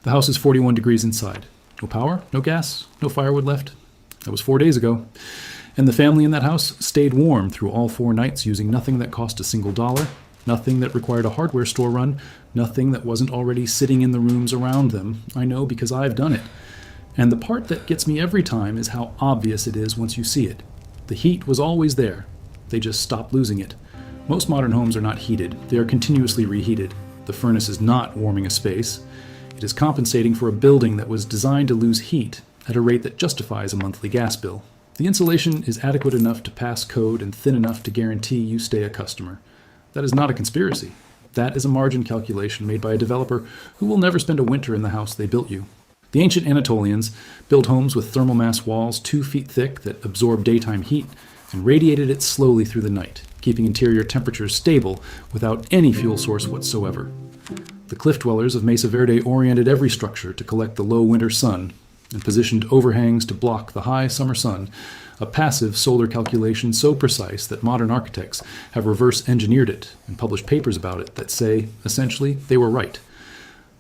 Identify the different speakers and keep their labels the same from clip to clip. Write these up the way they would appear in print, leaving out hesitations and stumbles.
Speaker 1: The house is 41 degrees inside. No power, no gas, no firewood left. That was 4 days ago. And the family in that house stayed warm through all 4 nights using nothing that cost a single dollar, nothing that required a hardware store run, nothing that wasn't already sitting in the rooms around them. I know because I've done it. And the part that gets me every time is how obvious it is once you see it. The heat was always there. They just stopped losing it. Most modern homes are not heated. They are continuously reheated. The furnace is not warming a space. It is compensating for a building that was designed to lose heat at a rate that justifies a monthly gas bill. The insulation is adequate enough to pass code and thin enough to guarantee you stay a customer. That is not a conspiracy. That is a margin calculation made by a developer who will never spend a winter in the house they built you. The ancient Anatolians built homes with thermal mass walls 2 feet thick that absorbed daytime heat and radiated it slowly through the night, keeping interior temperatures stable without any fuel source whatsoever. The cliff dwellers of Mesa Verde oriented every structure to collect the low winter sun and positioned overhangs to block the high summer sun, a passive solar calculation so precise that modern architects have reverse engineered it and published papers about it that say, essentially, they were right.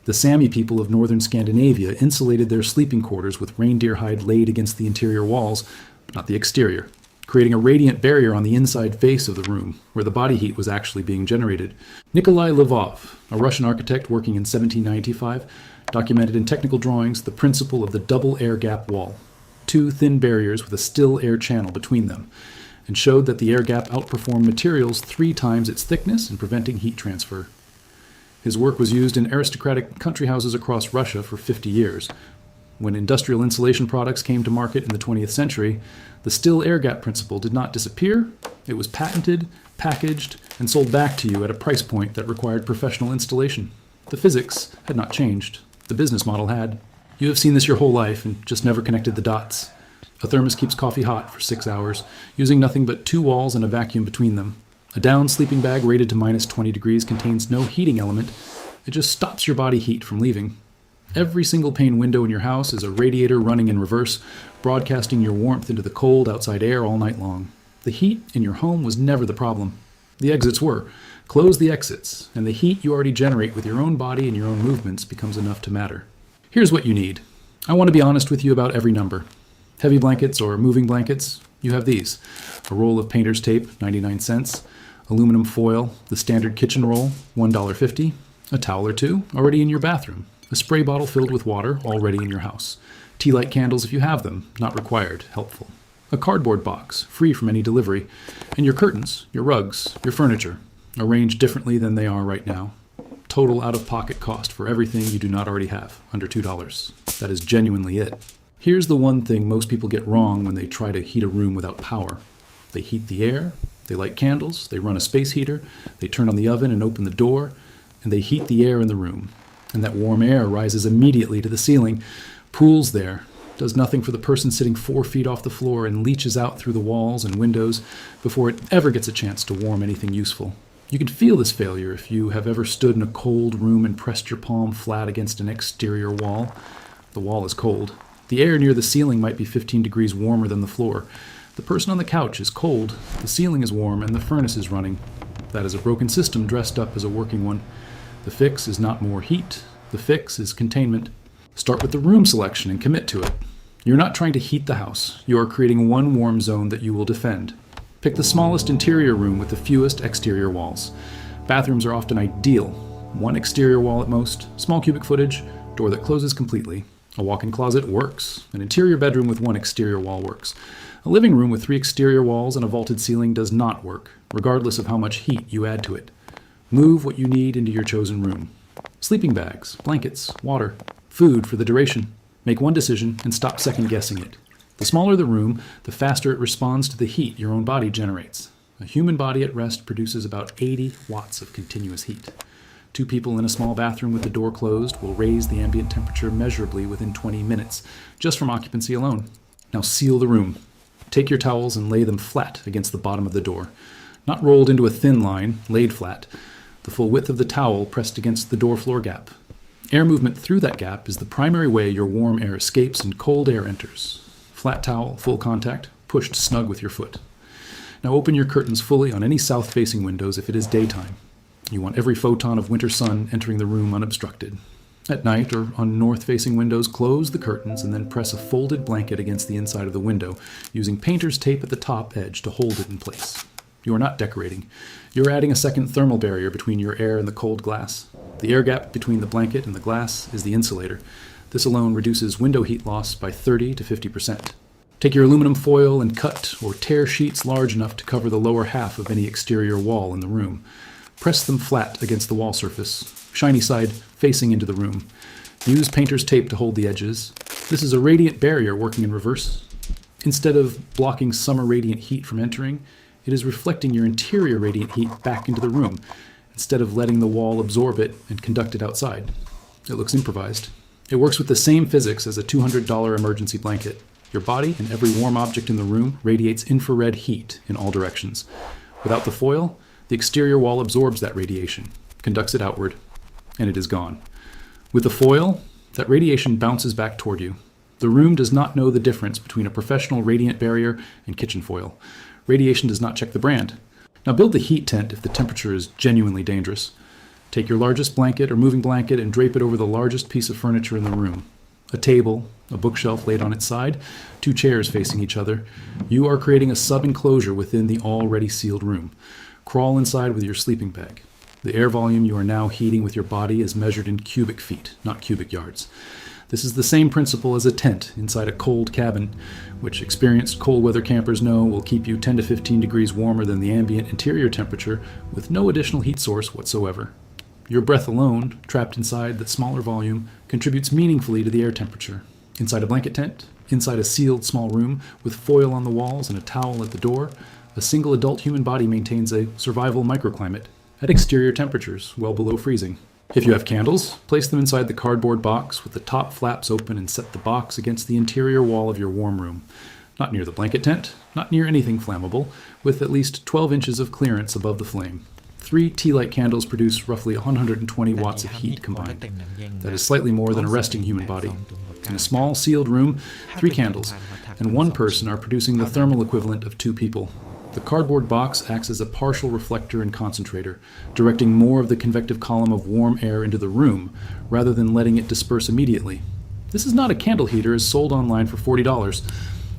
Speaker 1: The Sami people of northern Scandinavia insulated their sleeping quarters with reindeer hide laid against the interior walls, but not the exterior, creating a radiant barrier on the inside face of the room, where the body heat was actually being generated. Nikolai Lvov, a Russian architect working in 1795, documented in technical drawings the principle of the double air gap wall, 2 thin barriers with a still air channel between them, and showed that the air gap outperformed materials 3 times its thickness in preventing heat transfer. His work was used in aristocratic country houses across Russia for 50 years. When industrial insulation products came to market in the 20th century, the still air gap principle did not disappear. It was patented, packaged, and sold back to you at a price point that required professional installation. The physics had not changed. The business model had. You have seen this your whole life and just never connected the dots. A thermos keeps coffee hot for 6 hours, using nothing but 2 walls and a vacuum between them. A down sleeping bag rated to minus 20 degrees contains no heating element. It just stops your body heat from leaving. Every single pane window in your house is a radiator running in reverse, broadcasting your warmth into the cold outside air all night long. The heat in your home was never the problem. The exits were. Close the exits, and the heat you already generate with your own body and your own movements becomes enough to matter. Here's what you need. I want to be honest with you about every number. Heavy blankets or moving blankets, you have these. A roll of painter's tape, 99 cents. Aluminum foil, the standard kitchen roll, $1.50. A towel or 2, already in your bathroom. A spray bottle filled with water, already in your house. Tea light candles if you have them, not required, helpful. A cardboard box, free from any delivery. And your curtains, your rugs, your furniture, arranged differently than they are right now. Total out-of-pocket cost for everything you do not already have, under $2. That is genuinely it. Here's the one thing most people get wrong when they try to heat a room without power. They heat the air, they light candles, they run a space heater, they turn on the oven and open the door, and they heat the air in the room. And that warm air rises immediately to the ceiling, pools there, does nothing for the person sitting 4 feet off the floor, and leaches out through the walls and windows before it ever gets a chance to warm anything useful. You can feel this failure if you have ever stood in a cold room and pressed your palm flat against an exterior wall. The wall is cold. The air near the ceiling might be 15 degrees warmer than the floor. The person on the couch is cold, the ceiling is warm, and the furnace is running. That is a broken system dressed up as a working one. The fix is not more heat. The fix is containment. Start with the room selection and commit to it. You're not trying to heat the house. You are creating one warm zone that you will defend. Pick the smallest interior room with the fewest exterior walls. Bathrooms are often ideal. 1 exterior wall at most, small cubic footage, door that closes completely. A walk-in closet works. An interior bedroom with 1 exterior wall works. A living room with 3 exterior walls and a vaulted ceiling does not work, regardless of how much heat you add to it. Move what you need into your chosen room. Sleeping bags, blankets, water, food for the duration. Make one decision and stop second-guessing it. The smaller the room, the faster it responds to the heat your own body generates. A human body at rest produces about 80 watts of continuous heat. 2 people in a small bathroom with the door closed will raise the ambient temperature measurably within 20 minutes, just from occupancy alone. Now seal the room. Take your towels and lay them flat against the bottom of the door. Not rolled into a thin line, laid flat. The full width of the towel pressed against the door floor gap. Air movement through that gap is the primary way your warm air escapes and cold air enters. Flat towel, full contact, pushed snug with your foot. Now open your curtains fully on any south-facing windows if it is daytime. You want every photon of winter sun entering the room unobstructed. At night or on north-facing windows, close the curtains and then press a folded blanket against the inside of the window, using painter's tape at the top edge to hold it in place. You are not decorating. You're adding a second thermal barrier between your air and the cold glass. The air gap between the blanket and the glass is the insulator. This alone reduces window heat loss by 30 to 50%. Take your aluminum foil and cut or tear sheets large enough to cover the lower half of any exterior wall in the room. Press them flat against the wall surface, shiny side facing into the room. Use painter's tape to hold the edges. This is a radiant barrier working in reverse. Instead of blocking summer radiant heat from entering, it is reflecting your interior radiant heat back into the room, instead of letting the wall absorb it and conduct it outside. It looks improvised. It works with the same physics as a $200 emergency blanket. Your body and every warm object in the room radiates infrared heat in all directions. Without the foil, the exterior wall absorbs that radiation, conducts it outward, and it is gone. With the foil, that radiation bounces back toward you. The room does not know the difference between a professional radiant barrier and kitchen foil. Radiation does not check the brand. Now build the heat tent if the temperature is genuinely dangerous. Take your largest blanket or moving blanket and drape it over the largest piece of furniture in the room. A table, a bookshelf laid on its side, 2 chairs facing each other. You are creating a sub-enclosure within the already sealed room. Crawl inside with your sleeping bag. The air volume you are now heating with your body is measured in cubic feet, not cubic yards. This is the same principle as a tent inside a cold cabin, which experienced cold weather campers know will keep you 10 to 15 degrees warmer than the ambient interior temperature with no additional heat source whatsoever. Your breath alone, trapped inside the smaller volume, contributes meaningfully to the air temperature. Inside a blanket tent, inside a sealed small room with foil on the walls and a towel at the door, a single adult human body maintains a survival microclimate at exterior temperatures well below freezing. If you have candles, place them inside the cardboard box with the top flaps open and set the box against the interior wall of your warm room. Not near the blanket tent, not near anything flammable, with at least 12 inches of clearance above the flame. 3 tea light candles produce roughly 120 watts of heat combined. That is slightly more than a resting human body. In a small sealed room, 3 candles and 1 person are producing the thermal equivalent of 2 people. The cardboard box acts as a partial reflector and concentrator, directing more of the convective column of warm air into the room, rather than letting it disperse immediately. This is not a candle heater as sold online for $40.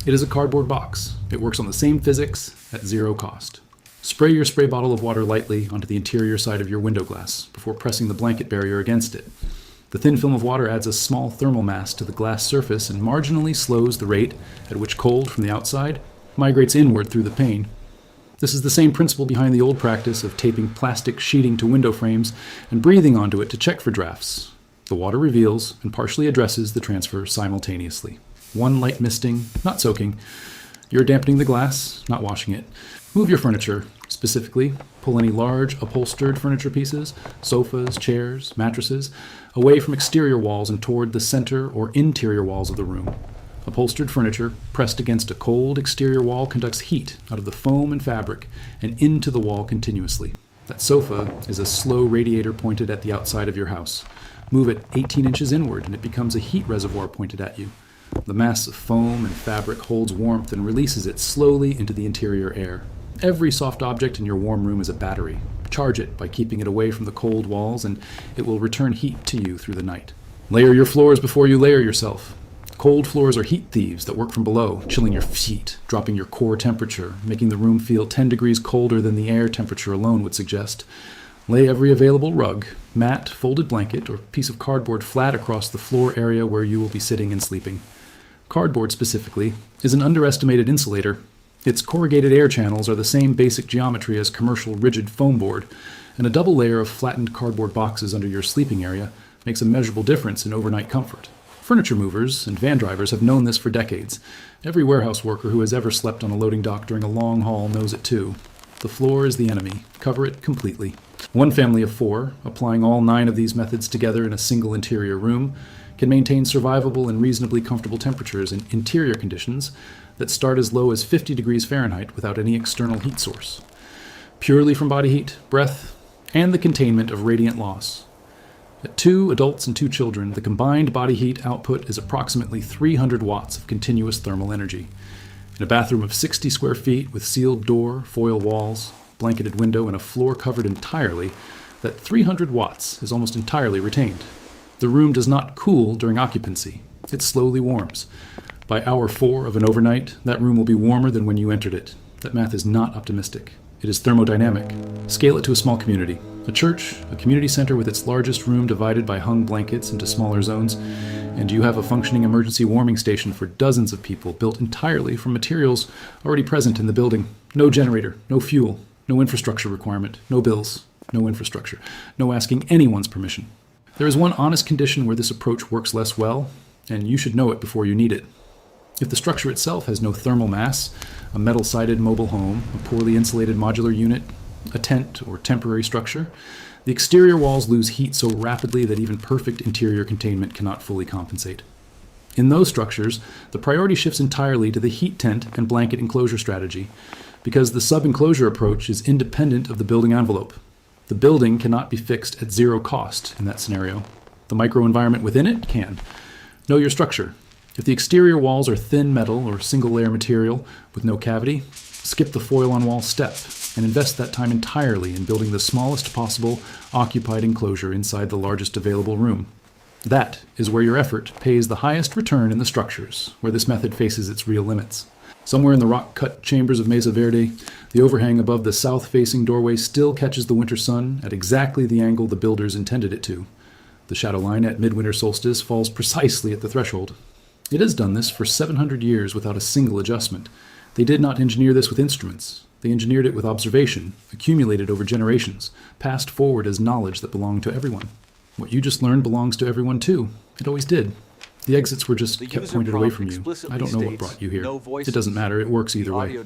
Speaker 1: It is a cardboard box. It works on the same physics at 0 cost. Spray your spray bottle of water lightly onto the interior side of your window glass before pressing the blanket barrier against it. The thin film of water adds a small thermal mass to the glass surface and marginally slows the rate at which cold from the outside migrates inward through the pane. This is the same principle behind the old practice of taping plastic sheeting to window frames and breathing onto it to check for drafts. The water reveals and partially addresses the transfer simultaneously. 1 light misting, not soaking. You're dampening the glass, not washing it. Move your furniture. Specifically, pull any large upholstered furniture pieces, sofas, chairs, mattresses, away from exterior walls and toward the center or interior walls of the room. Upholstered furniture pressed against a cold exterior wall conducts heat out of the foam and fabric and into the wall continuously. That sofa is a slow radiator pointed at the outside of your house. Move it 18 inches inward and it becomes a heat reservoir pointed at you. The mass of foam and fabric holds warmth and releases it slowly into the interior air. Every soft object in your warm room is a battery. Charge it by keeping it away from the cold walls and it will return heat to you through the night. Layer your floors before you layer yourself. Cold floors are heat thieves that work from below, chilling your feet, dropping your core temperature, making the room feel 10 degrees colder than the air temperature alone would suggest. Lay every available rug, mat, folded blanket, or piece of cardboard flat across the floor area where you will be sitting and sleeping. Cardboard, specifically, is an underestimated insulator. Its corrugated air channels are the same basic geometry as commercial rigid foam board, and a double layer of flattened cardboard boxes under your sleeping area makes a measurable difference in overnight comfort. Furniture movers and van drivers have known this for decades. Every warehouse worker who has ever slept on a loading dock during a long haul knows it too. The floor is the enemy. Cover it completely. 1 family of 4, applying all 9 of these methods together in a single interior room, can maintain survivable and reasonably comfortable temperatures in interior conditions that start as low as 50 degrees Fahrenheit without any external heat source, purely from body heat, breath, and the containment of radiant loss. At 2 adults and 2 children, the combined body heat output is approximately 300 watts of continuous thermal energy. In a bathroom of 60 square feet with sealed door, foil walls, blanketed window, and a floor covered entirely, that 300 watts is almost entirely retained. The room does not cool during occupancy. It slowly warms. By hour 4 of an overnight, that room will be warmer than when you entered it. That math is not optimistic. It is thermodynamic. Scale it to a small community. A church, a community center with its largest room divided by hung blankets into smaller zones, and you have a functioning emergency warming station for dozens of people built entirely from materials already present in the building. No generator, no fuel, no infrastructure requirement, no bills, no infrastructure, no asking anyone's permission. There is one honest condition where this approach works less well, and you should know it before you need it. If the structure itself has no thermal mass, a metal-sided mobile home, a poorly insulated modular unit, a tent or temporary structure, the exterior walls lose heat so rapidly that even perfect interior containment cannot fully compensate. In those structures, the priority shifts entirely to the heat tent and blanket enclosure strategy, because the sub-enclosure approach is independent of the building envelope. The building cannot be fixed at zero cost in that scenario. The microenvironment within it can. Know your structure. If the exterior walls are thin metal or single-layer material with no cavity, skip the foil-on-wall step and invest that time entirely in building the smallest possible occupied enclosure inside the largest available room. That is where your effort pays the highest return in the structures, where this method faces its real limits. Somewhere in the rock-cut chambers of Mesa Verde, the overhang above the south-facing doorway still catches the winter sun at exactly the angle the builders intended it to. The shadow line at midwinter solstice falls precisely at the threshold. It has done this for 700 years without a single adjustment. They did not engineer this with instruments. They engineered it with observation, accumulated over generations, passed forward as knowledge that belonged to everyone. What you just learned belongs to everyone too. It always did. The exits were just kept pointed away from you. I don't know what brought you here. It doesn't matter. It works either way.